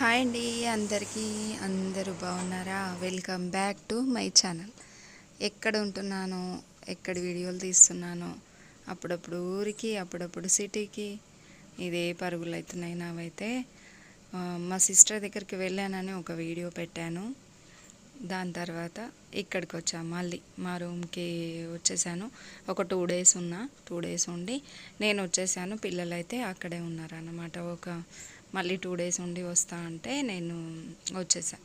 Hi అండి అందరికీ. అందరూ బాగున్నారా? Welcome back to my channel. ఎక్కడ ఉంటున్నానో, ఎక్కడ వీడియోలు తీస్తున్నానో, అప్పుడప్పుడు ఊరికి, అప్పుడప్పుడు సిటీకి ఇదే పరుగులు అవుతున్నాయి నావైతే. మా సిస్టర్ దగ్గరికి వెళ్ళానని ఒక వీడియో పెట్టాను. దాని తర్వాత ఇక్కడికి వచ్చాను, మళ్ళీ మా రూమ్కి వచ్చేసాను. ఒక 2 డేస్ ఉన్నా, 2 డేస్ ఉండి నేను వచ్చేసాను. పిల్లలైతే అక్కడే ఉన్నారన్నమాట. మళ్ళీ 2 డేస్ ఉండి వస్తా అంటే నేను వచ్చేసా.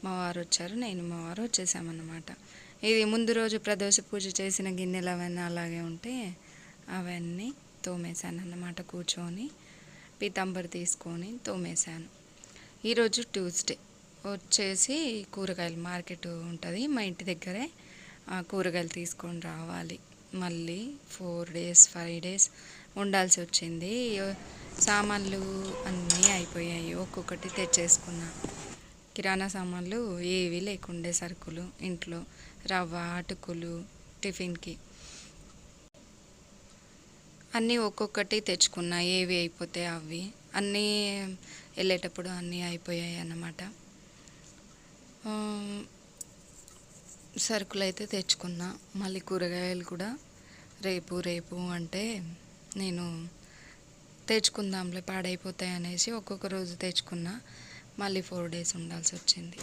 మా వారు వచ్చారు, నేను మా వారు వచ్చేసామన్నమాట. ఇది ముందు రోజు ప్రదోష పూజ చేసిన గిన్నెలు అవన్నీ అలాగే ఉంటే అవన్నీ తోమేశాను అన్నమాట. కూర్చొని పీతాంబరి తీసుకొని తోమేశాను. ఈరోజు ట్యూస్డే వచ్చేసి కూరగాయలు మార్కెట్ ఉంటుంది మా ఇంటి దగ్గరే. కూరగాయలు తీసుకొని రావాలి. మళ్ళీ 4 డేస్ 5 డేస్ ఉండాల్సి వచ్చింది. సామాన్లు అన్నీ అయిపోయాయి, ఒక్కొక్కటి తెచ్చేసుకున్నా. కిరాణా సామాన్లు ఏవి లేకుండే, సరుకులు ఇంట్లో రవ్వ, అటుకులు, టిఫిన్కి అన్నీ ఒక్కొక్కటి తెచ్చుకున్నా. ఏవి అయిపోతే అవి అన్నీ వెళ్ళేటప్పుడు అన్నీ అయిపోయాయి అన్నమాట. సరుకులు అయితే తెచ్చుకున్నా. మళ్ళీ కూరగాయలు కూడా రేపు అంటే నేను తెచ్చుకుందాంలే, పాడైపోతాయి అనేసి ఒక్కొక్క రోజు తెచ్చుకున్నా. మళ్ళీ 4 డేస్ ఉండాల్సి వచ్చింది.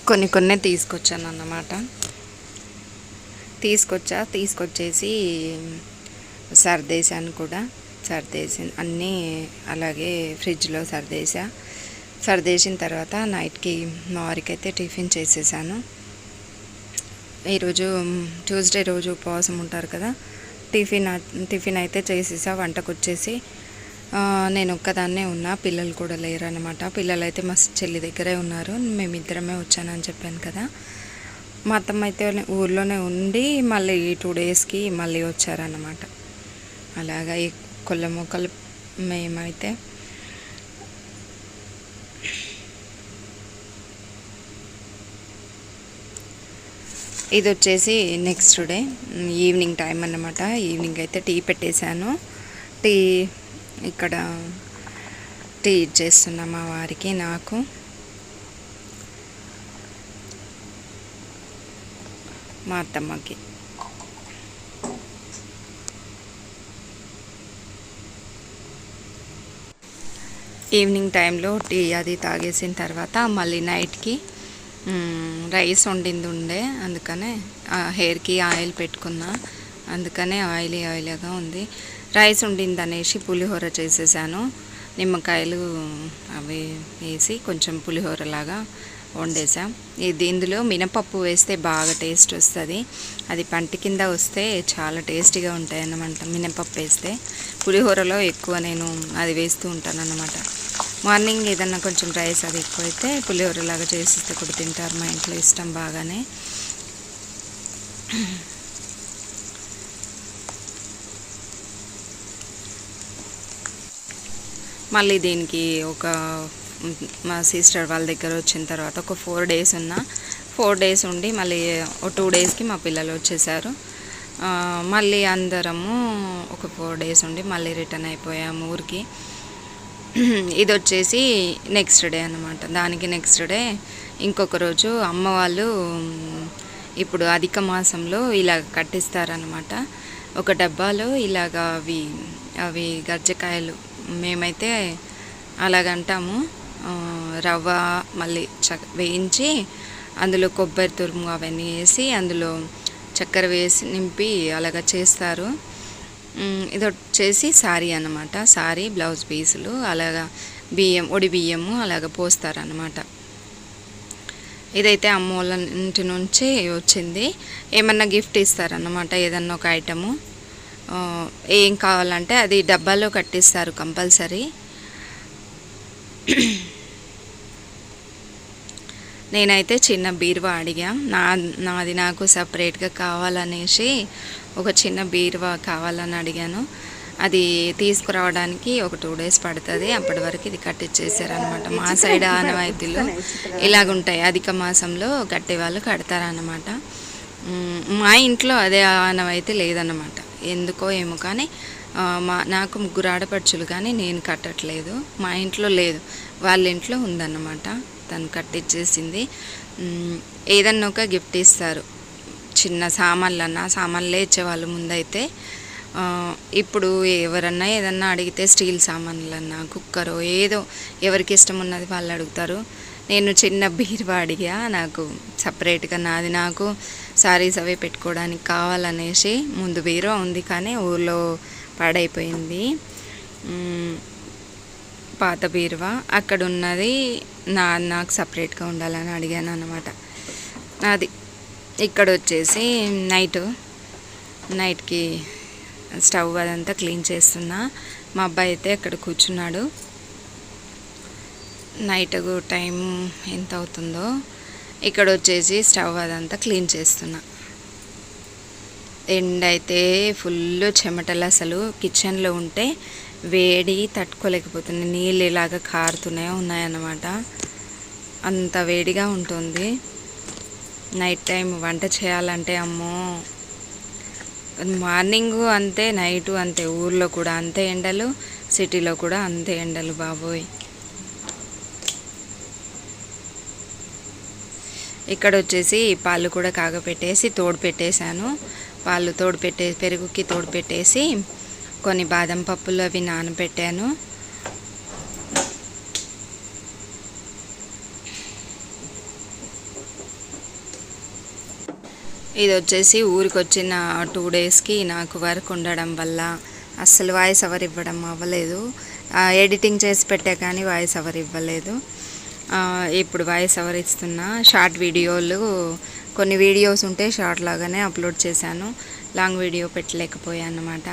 కొన్ని తీసుకొచ్చాను అన్నమాట. తీసుకొచ్చేసి సర్దేశాను కూడా. సర్దేసి అన్నీ అలాగే ఫ్రిడ్జ్లో సర్దేసిన తర్వాత నైట్కి మా వారికి అయితే టిఫిన్ చేసేసాను. ఈరోజు ట్యూస్డే రోజు ఉపవాసం ఉంటారు కదా. టిఫిన్ అయితే చేసేసా. వంటకు వచ్చేసి నేను ఒక్కదాన్నే ఉన్నా, పిల్లలు కూడా లేరు అనమాట. పిల్లలు అయితే మా చెల్లి దగ్గరే ఉన్నారు. మేమిద్దరమే వచ్చానని చెప్పాను కదా. మా అత్తమ్మ అయితే ఊర్లోనే ఉండి మళ్ళీ 2 డేస్కి మళ్ళీ వచ్చారన్నమాట. అలాగా ఈ కొల్ల మొక్కలు మేమైతే ఇది వచ్చేసి నెక్స్ట్ డే ఈవినింగ్ టైం అన్నమాట. ఈవినింగ్ అయితే టీ పెట్టేశాను. ఇక్కడ టీ ఇచ్చేస్తున్నా మా వారికి, నాకు. మా అత్తమ్మకి. ఈవినింగ్ టైంలో టీ అది తాగేసిన తర్వాత మళ్ళీ నైట్కి రైస్ ఉండే, అందుకనే హెయిర్కి ఆయిల్ పెట్టుకున్నా. అందుకనే ఆయిలీగా ఉంది. రైస్ ఉండింది అనేసి పులిహోర చేసేసాను. నిమ్మకాయలు అవి వేసి కొంచెం పులిహోరలాగా వండేసాం. ఇందులో మినపప్పు వేస్తే బాగా టేస్ట్ వస్తుంది. అది పంటి కింద వస్తే చాలా టేస్టీగా ఉంటాయి అన్నమాట మినపప్పు వేస్తే. పులిహోరలో ఎక్కువ నేను అది వేస్తూ ఉంటాను అన్నమాట. మార్నింగ్ ఏదన్నా కొంచెం రైస్ అది ఎక్కువైతే పులిహోరలాగా చేసిస్తే కూడా తింటారు మా ఇంట్లో, ఇష్టం బాగానే. మళ్ళీ దీనికి మా సిస్టర్ వాళ్ళ దగ్గర వచ్చిన తర్వాత ఒక 4 డేస్ ఉన్నా. 4 డేస్ ఉండి మళ్ళీ 2 డేస్కి మా పిల్లలు వచ్చేసారు. మళ్ళీ అందరము ఒక 4 డేస్ ఉండి మళ్ళీ రిటర్న్ అయిపోయాము ఊరికి. ఇది వచ్చేసి నెక్స్ట్ డే అన్నమాట. దానికి నెక్స్ట్ డే ఇంకొక రోజు అమ్మ వాళ్ళు ఇప్పుడు అధిక మాసంలో ఇలా కట్టిస్తారనమాట. ఒక డబ్బాలో ఇలాగా అవి గజ్జకాయలు, మేమైతే అలాగంటాము. రవ్వ మళ్ళీ వేయించి అందులో కొబ్బరి తురుము అవన్నీ వేసి అందులో చక్కెర వేసి నింపి అలాగ చేస్తారు. ఇది వచ్చేసి సారీ అన్నమాట. సారీ బ్లౌజ్ పీసులు అలాగా ఒడి బియ్యము అలాగ పోస్తారన్నమాట. ఇదైతే అమ్మ వాళ్ళ ఇంటి నుంచి వచ్చింది. ఏమన్నా గిఫ్ట్ ఇస్తారన్నమాట, ఏదన్నా ఒక ఐటము. ఏం కావాలంటే అది డబ్బాలో కట్టిస్తారు కంపల్సరీ. నేనైతే చిన్న బీరువా అడిగా. నాది నాకు సపరేట్గా కావాలనేసి ఒక చిన్న బీరువా కావాలని అడిగాను. అది తీసుకురావడానికి ఒక 2 డేస్ పడుతుంది. అప్పటి వరకు ఇది కట్టించేసారనమాట. మా సైడ్ ఆనవాయితీలు ఇలాగుంటాయి. అధిక మాసంలో కట్టేవాళ్ళు కడతారన్నమాట. మా ఇంట్లో అదే ఆనవాయితీ లేదన్నమాట. ఎందుకో ఏమో కానీ నాకు 3 ఆడపడుచులు కానీ నేను కట్టట్లేదు. మా ఇంట్లో లేదు, వాళ్ళ ఇంట్లో ఉందన్నమాట. తను కట్టించేసింది. ఏదన్నా ఒక గిఫ్ట్ ఇస్తారు, చిన్న సామాన్లే ఇచ్చేవాళ్ళు ముందైతే. ఇప్పుడు ఎవరన్నా ఏదన్నా అడిగితే స్టీల్ సామాన్లన్నా, కుక్కరో ఏదో ఎవరికి ఇష్టం ఉన్నది వాళ్ళు అడుగుతారు. నేను చిన్న బీరువా అడిగా, నాకు సపరేట్గా నాకు సారీస్ అవి పెట్టుకోవడానికి కావాలనేసి. ముందు బీరువా ఉంది కానీ ఊళ్ళో పాడైపోయింది, పాత బీరువా. అక్కడ ఉన్నది నాకు సపరేట్గా ఉండాలని అడిగాను అన్నమాట. అది ఇక్కడ వచ్చేసి నైట్కి స్టవ్ అదంతా క్లీన్ చేస్తున్నా. మా అబ్బాయి అయితే అక్కడ కూర్చున్నాడు. నైట్ టైం ఎంత అవుతుందో ఇక్కడ వచ్చేసి స్టవ్ అదంతా క్లీన్ చేస్తున్నా. ఎండ అయితే ఫుల్ చెమటలు, అసలు కిచెన్లో ఉంటే వేడి తట్టుకోలేకపోతుంది. నీళ్ళు ఇలాగా కారుతూనే ఉన్నాయన్నమాట, అంత వేడిగా ఉంటుంది. నైట్ టైం వంట చేయాలంటే అమ్మో, మార్నింగు అంతే, నైటు అంతే. ఊర్లో కూడా అంతే ఎండలు, సిటీలో కూడా అంతే ఎండలు బాబోయ్. ఇక్కడ వచ్చేసి పాలు కూడా కాగపెట్టేసి పెట్టేశాను. పాలు పెరుగుకి పెట్టేసి కొన్ని బాదం పప్పులు అవి నానబెట్టాను. ఇది వచ్చేసి ఊరికి వచ్చిన 2 డేస్కి నాకు వర్క్ ఉండడం వల్ల అస్సలు వాయిస్ ఓవర్ ఇవ్వడం అవ్వలేదు. ఎడిటింగ్ చేసి పెట్టా కానీ వాయిస్ ఓవర్ ఇవ్వలేదు. ఇప్పుడు వాయిస్ ఓవర్ ఇస్తున్నా. షార్ట్ వీడియోలు, కొన్ని వీడియోస్ ఉంటే షార్ట్ లాగానే అప్లోడ్ చేశాను, లాంగ్ వీడియో పెట్టలేకపోయాను అన్నమాట.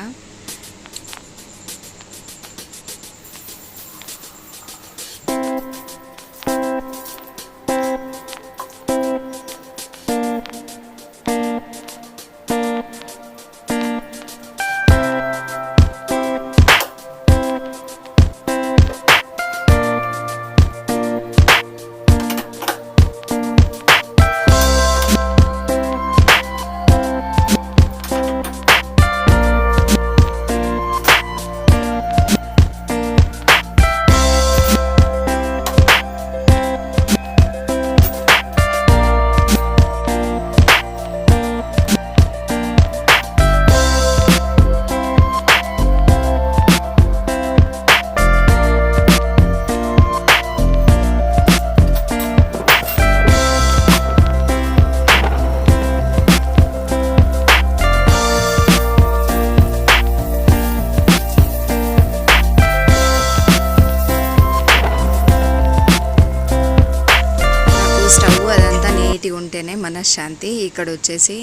ఉంటేనే మనశ్శాంతి. ఇక్కడ వచ్చేసి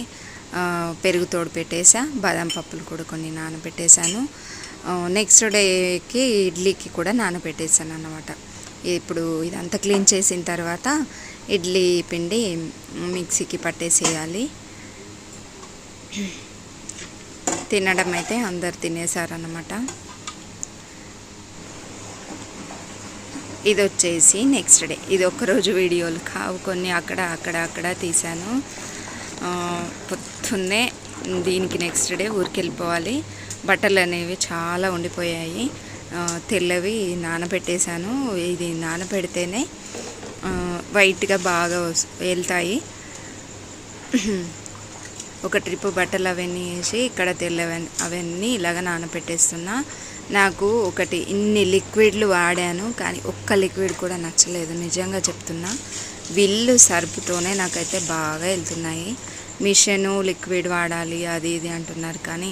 పెరుగు పెట్టేసా, బాదం పప్పులు కూడా కొన్ని నానబెట్టేశాను. నెక్స్ట్ డేకి ఇడ్లీకి కూడా నానబెట్టేశాను అన్నమాట. ఇప్పుడు ఇదంతా క్లీన్ చేసిన తర్వాత ఇడ్లీ పిండి మిక్సీకి పట్టేసేయాలి. తినడం అయితే అందరు తినేసారన్నమాట. ఇది వచ్చేసి నెక్స్ట్ డే. ఇది ఒక్కరోజు వీడియోలు కావు, కొన్ని అక్కడ తీశాను. పొద్దున్నే దీనికి నెక్స్ట్ డే ఊరికి వెళ్ళిపోవాలి. బట్టలు అనేవి చాలా ఉండిపోయాయి, తెల్లవి నానబెట్టేశాను. ఇది నానబెడితేనే వైట్గా బాగా వెళ్తాయి. ఒక ట్రిప్ బట్టలు అవన్నీ వేసి ఇక్కడ తెల్లవన్నీ అవన్నీ ఇలాగ నానబెట్టేస్తున్నా. నాకు ఇన్ని లిక్విడ్లు వాడాను కానీ ఒక్క లిక్విడ్ కూడా నచ్చలేదు, నిజంగా చెప్తున్నా. విల్లు సర్పుతోనే నాకైతే బాగా వెళ్తున్నాయి. మిషను లిక్విడ్ వాడాలి అది ఇది అంటున్నారు కానీ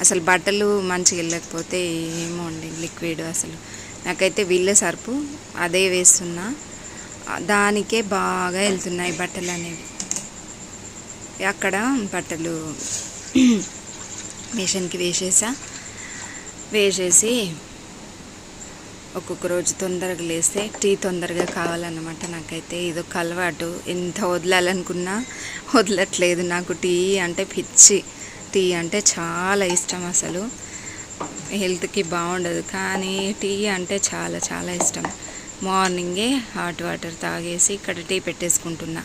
అసలు బట్టలు మంచిగా వెళ్ళకపోతే ఏమో అండి లిక్విడ్. అసలు నాకైతే విల్లు సర్పు అదే వేస్తున్నా, దానికే బాగా వెళ్తున్నాయి బట్టలు అనేవి. అక్కడ బట్టలు మిషన్కి వేసేసి ఒక్కొక్క రోజు తొందరగా లేస్తే టీ తొందరగా కావాలన్నమాట. నాకైతే ఇదొక అలవాటు, ఎంత వదలాలనుకున్నా వదలట్లేదు. నాకు టీ అంటే పిచ్చి, టీ అంటే చాలా ఇష్టం. అసలు హెల్త్కి బాగుండదు కానీ టీ అంటే చాలా చాలా ఇష్టం. మార్నింగే హాట్ వాటర్ తాగేసి ఇక్కడ టీ పెట్టేసుకుంటున్నా.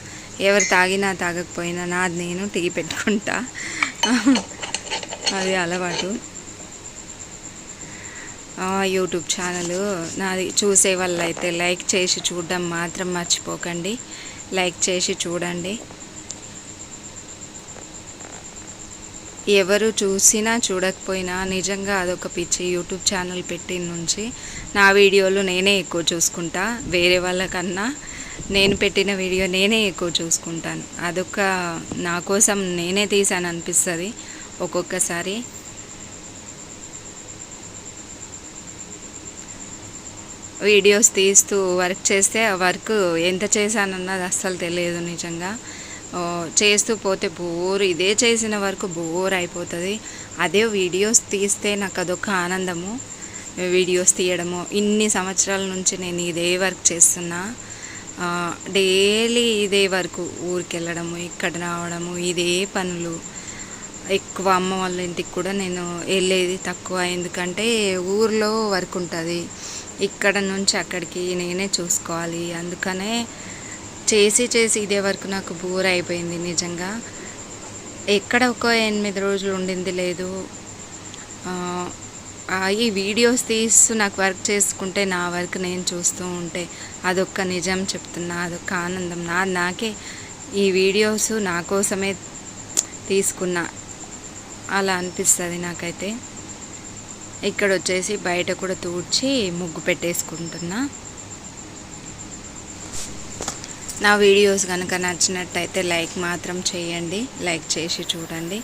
ఎవరు తాగినా తాగకపోయినా నాది నేను టీ పెట్టుకుంటా. అది అలవాటు. యూట్యూబ్ ఛానల్ నాది చూసే వాళ్ళైతే లైక్ చేసి చూడడం మాత్రం మర్చిపోకండి. లైక్ చేసి చూడండి. ఎవరు చూసినా చూడకపోయినా నిజంగా అదొక పిచ్చి. యూట్యూబ్ ఛానల్ పెట్టిన నుంచి నా వీడియోలు నేనే ఎక్కువ చూసుకుంటా. వేరే వాళ్ళకన్నా నేను పెట్టిన వీడియో నేనే ఎక్కువ చూసుకుంటాను. అదొక నా కోసం నేనే తీసాను అనిపిస్తుంది ఒక్కొక్కసారి. వీడియోస్ తీస్తూ వర్క్ చేస్తే ఆ వర్క్ ఎంత చేశానన్నది అస్సలు తెలియదు నిజంగా. చేస్తూ పోతే బోర్, ఇదే చేసిన వరకు బోర్ అయిపోతుంది. అదే వీడియోస్ తీస్తే నాకు అదొక ఆనందము. వీడియోస్ తీయడము, ఇన్ని సంవత్సరాల నుంచి నేను ఇదే వర్క్ చేస్తున్నా. డైలీ ఇదే వర్క్, ఊరికి వెళ్ళడము, ఇక్కడ రావడము, ఇదే పనులు. ఎక్కువ అమ్మ వాళ్ళ ఇంటికి కూడా నేను వెళ్ళేది తక్కువ, ఎందుకంటే ఊర్లో వర్క్ ఉంటుంది. ఇక్కడ నుంచి అక్కడికి నేనే చూసుకోవాలి. అందుకనే చేసి ఇదే వరకు నాకు బోర్ అయిపోయింది నిజంగా. ఎక్కడ ఒక 8 రోజులు ఉండింది లేదు. ఈ వీడియోస్ తీస్తూ నాకు వర్క్ చేసుకుంటే, నా వర్క్ నేను చూస్తూ ఉంటే అదొక్క నిజం చెప్తున్నా, అదొక ఆనందం. నాకే ఈ వీడియోస్ నా కోసమే తీసుకున్నా అలా అనిపిస్తుంది నాకైతే. ఇక్కడ వచ్చేసి బయట కూడా తూడ్చి ముగ్గు పెట్టేసుకుంటున్నా. నా వీడియోస్ కనుక నచ్చినట్టయితే లైక్ మాత్రం చేయండి. లైక్ చేసి చూడండి.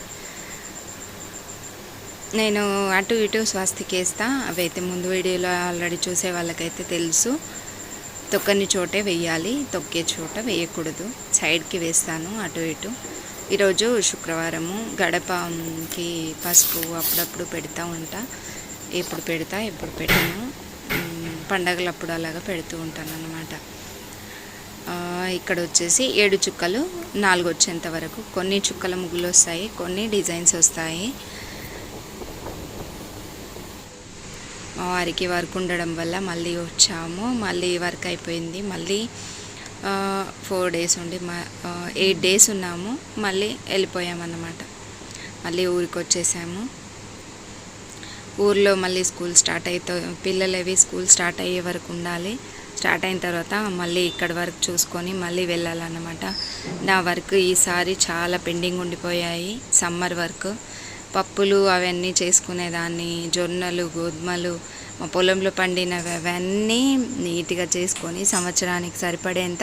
నేను అటు ఇటు స్వస్తికి వేస్తా. అవైతే ముందు వీడియోలో ఆల్రెడీ చూసే వాళ్ళకైతే తెలుసు. తొక్కని చోటే వేయాలి, తొక్కే చోట వేయకూడదు. సైడ్కి వేస్తాను అటు ఇటు. ఈరోజు శుక్రవారము, గడపకి పసుపు అప్పుడప్పుడు పెడతా ఉంటా. ఎప్పుడు పెడతా ఎప్పుడు పెట్టాను, పండగలప్పుడు అలాగా పెడుతూ ఉంటాను అన్నమాట. ఇక్కడ వచ్చేసి 7 చుక్కలు 4 వచ్చేంత వరకు. కొన్ని చుక్కల ముగ్గులు వస్తాయి, కొన్ని డిజైన్స్ వస్తాయి. మా వారికి వర్క్ ఉండడం వల్ల మళ్ళీ వచ్చాము. మళ్ళీ వర్క్ అయిపోయింది. మళ్ళీ 4 డేస్ ఉండి 8 డేస్ ఉన్నాము. మళ్ళీ వెళ్ళిపోయామన్నమాట. మళ్ళీ ఊరికి వచ్చేసాము. ఊర్లో మళ్ళీ స్కూల్ స్టార్ట్ అయితే పిల్లలవి స్కూల్ స్టార్ట్ అయ్యే వరకు ఉండాలి. స్టార్ట్ అయిన తర్వాత మళ్ళీ ఇక్కడ వర్క్ చూసుకొని మళ్ళీ వెళ్ళాలన్నమాట. నా వర్క్ ఈసారి చాలా పెండింగ్ ఉండిపోయాయి. సమ్మర్ వర్క్, పప్పులు అవన్నీ చేసుకునేదాన్ని. జొన్నలు, గోధుమలు, మా పొలంలో పండినవి అవన్నీ నీట్గా చేసుకొని సంవత్సరానికి సరిపడేంత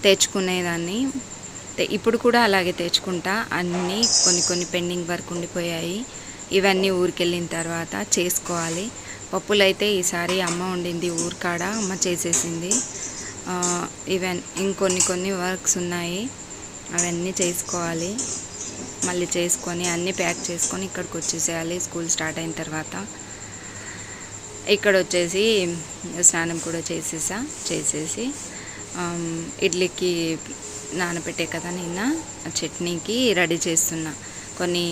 తెచ్చుకునేదాన్ని. ఇప్పుడు కూడా అలాగే తెచ్చుకుంటా. అన్నీ కొన్ని పెండింగ్ వర్క్ ఉండిపోయాయి. ఇవన్నీ ఊరికి వెళ్ళిన తర్వాత చేసుకోవాలి. పప్పులు అయితే ఈసారి అమ్మ వండింది ఊరికాడ, అమ్మ చేసేసింది. ఇంకొన్ని వర్క్స్ ఉన్నాయి, అవన్నీ చేసుకోవాలి. మళ్ళీ చేసుకొని అన్నీ ప్యాక్ చేసుకొని ఇక్కడికి వచ్చేసేయాలి స్కూల్ స్టార్ట్ అయిన తర్వాత. ఇక్కడ వచ్చేసి స్నానం కూడా చేసేసి ఇడ్లీకి నానబెట్టే కదా నిన్న, చట్నీకి రెడీ చేస్తున్నా. కొన్ని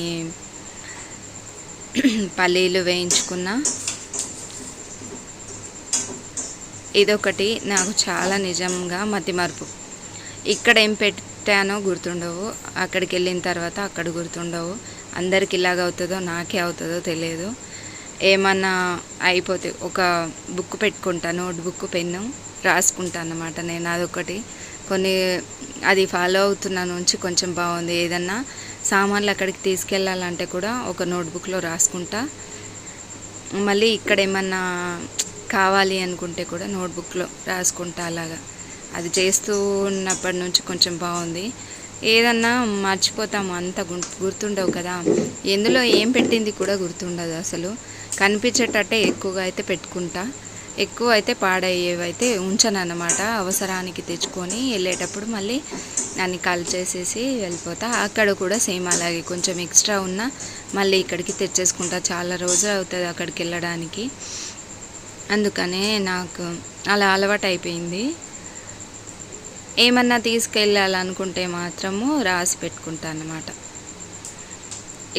పల్లీలు వేయించుకున్నా. ఇదొకటి నాకు చాలా నిజంగా మతిమరుపు. ఇక్కడ ఏం పెట్టానో గుర్తుండవు, అక్కడికి వెళ్ళిన తర్వాత అక్కడ గుర్తుండవు. అందరికి ఇలాగ అవుతుందో నాకే అవుతుందో తెలియదు. ఏమన్నా అయిపోతే ఒక బుక్ పెట్టుకుంటా, నోట్ బుక్, పెన్ను రాసుకుంటా అన్నమాట నేను. అదొకటి అది ఫాలో అవుతున్న నుంచి కొంచెం బాగుంది. ఏదన్నా సామాన్లు అక్కడికి తీసుకెళ్ళాలంటే కూడా ఒక నోట్బుక్లో రాసుకుంటా. మళ్ళీ ఇక్కడ ఏమన్నా కావాలి అనుకుంటే కూడా నోట్బుక్లో రాసుకుంటా. అలాగా అది చేస్తూ ఉన్నప్పటి నుంచి కొంచెం బాగుంది. ఏదన్నా మర్చిపోతాము, అంత గుర్తుండవు కదా. ఎందులో ఏం పెట్టింది కూడా గుర్తుండదు అసలు. కనిపించేటట్టే ఎక్కువగా అయితే పెట్టుకుంటా. ఎక్కువ అయితే పాడయ్యేవైతే ఉంచను అన్నమాట. అవసరానికి తెచ్చుకొని వెళ్ళేటప్పుడు మళ్ళీ దాన్ని చేసేసి వెళ్ళిపోతా. అక్కడ కూడా సేమ్ అలాగే కొంచెం ఎక్స్ట్రా ఉన్నా మళ్ళీ ఇక్కడికి తెచ్చేసుకుంటా. చాలా రోజులు అవుతుంది అక్కడికి వెళ్ళడానికి. అందుకనే నాకు అలా అలవాటు అయిపోయింది. ఏమన్నా తీసుకెళ్ళాలనుకుంటే మాత్రము రాసి పెట్టుకుంటా అన్నమాట.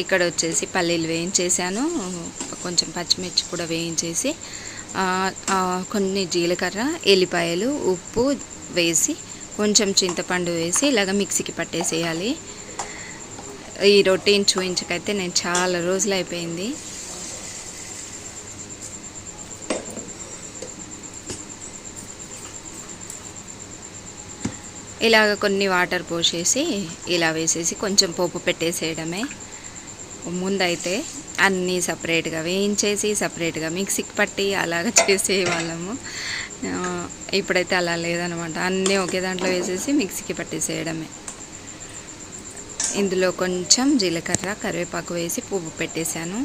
ఇక్కడ వచ్చేసి పల్లీలు వేయించేసాను, కొంచెం పచ్చిమిర్చి కూడా వేయించేసి, కొన్ని జీలకర్ర, ఎల్లిపాయలు, ఉప్పు వేసి, కొంచెం చింతపండు వేసి ఇలాగ మిక్సీకి పట్టేసేయాలి. ఈ రొటీన్ చూయించకైతే నేను చాలా రోజులు అయిపోయింది. ఇలాగ కొన్ని వాటర్ పోసేసి ఇలా వేసేసి కొంచెం పోపు పెట్టేసేయడమే. ముందైతే అన్నీ సపరేట్గా వేయించేసి సపరేట్గా మిక్సీకి పట్టి అలాగ చేసేవాళ్ళము. ఇప్పుడైతే అలా లేదనమాట, అన్నీ ఒకే దాంట్లో వేసేసి మిక్సీకి పట్టేసేయడమే. ఇందులో కొంచెం జీలకర్ర కరివేపాకు వేసి పువ్వు పెట్టేశాను.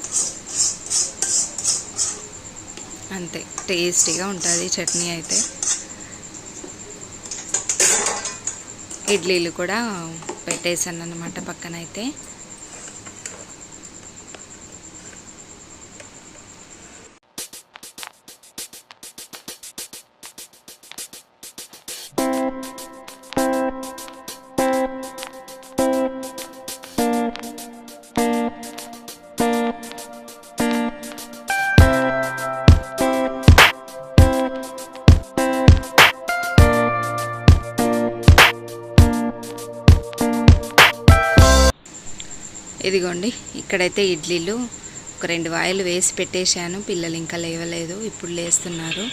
అంతే, టేస్టీగా ఉంటుంది చట్నీ అయితే. ఇడ్లీలు కూడా పెట్టేశాను అన్నమాట పక్కనైతే. ఇదిగోండి, ఇక్కడైతే ఇడ్లీలు ఒక 2 వాయిలు వేసి పెట్టేశాను. పిల్లలు ఇంకా లేవలేదు, ఇప్పుడు లేస్తున్నారు.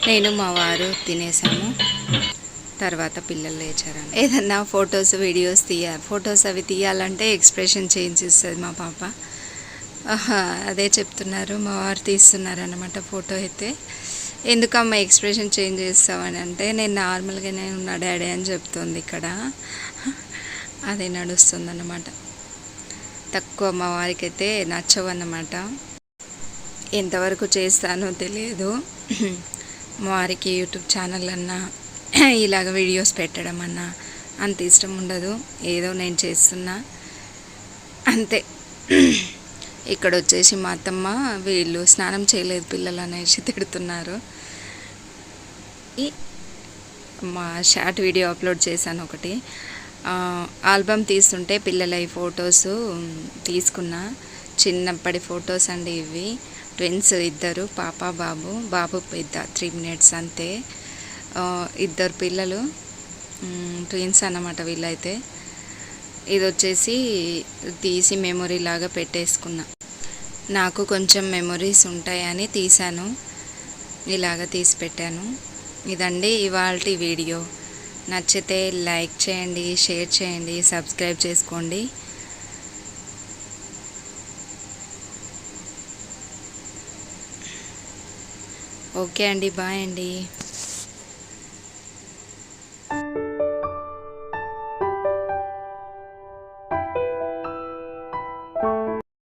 నేను మా వారు తినేసాము. తర్వాత పిల్లలు లేచారని ఏదన్నా ఫొటోస్ వీడియోస్ ఫొటోస్ అవి తీయాలంటే ఎక్స్ప్రెషన్ చేంజ్ ఇస్తుంది మా పాప. అదే చెప్తున్నారు, మా వారు తీస్తున్నారు అన్నమాట ఫోటో అయితే. ఎందుకమ్మా ఎక్స్ప్రెషన్ చేంజ్ చేస్తామని అంటే, నేను నార్మల్గానే ఉన్నా డాడీ అని చెప్తుంది ఇక్కడ. అదే నడుస్తుంది అన్నమాట. తక్కువ మా వారికి అయితే నచ్చవన్నమాట. ఎంతవరకు చేస్తానో తెలియదు. మా వారికి యూట్యూబ్ ఛానల్ అన్నా ఇలాగ వీడియోస్ పెట్టడం అన్నా అంత ఇష్టం ఉండదు. ఏదో నేను చేస్తున్నా అంతే. ఇక్కడ వచ్చేసి మా అత్తమ్మ వీళ్ళు స్నానం చేయలేదు పిల్లలు అనేసి తిడుతున్నారు. మా షార్ట్ వీడియో అప్లోడ్ చేశాను ఒకటి. ఆల్బమ్ తీస్తుంటే పిల్లల ఈ ఫొటోస్ తీసుకున్న చిన్నప్పటి ఫొటోస్ అండి ఇవి. ట్విన్స్ ఇద్దరు, పాప బాబు. బాబు పెద్ద 3 minutes అంతే. 2 పిల్లలు ట్విన్స్ అన్నమాట వీళ్ళైతే. ఇది వచ్చేసి తీసి మెమొరీ లాగా పెట్టేసుకున్నా. నాకు కొంచెం మెమొరీస్ ఉంటాయని తీశాను, ఇలాగ తీసి పెట్టాను. ఇదండి ఇవాల్టి వీడియో. నచ్చితే లైక్ చేయండి, షేర్ చేయండి, సబ్స్క్రైబ్ చేసుకోండి. ఓకే అండి, బాయ్ అండి.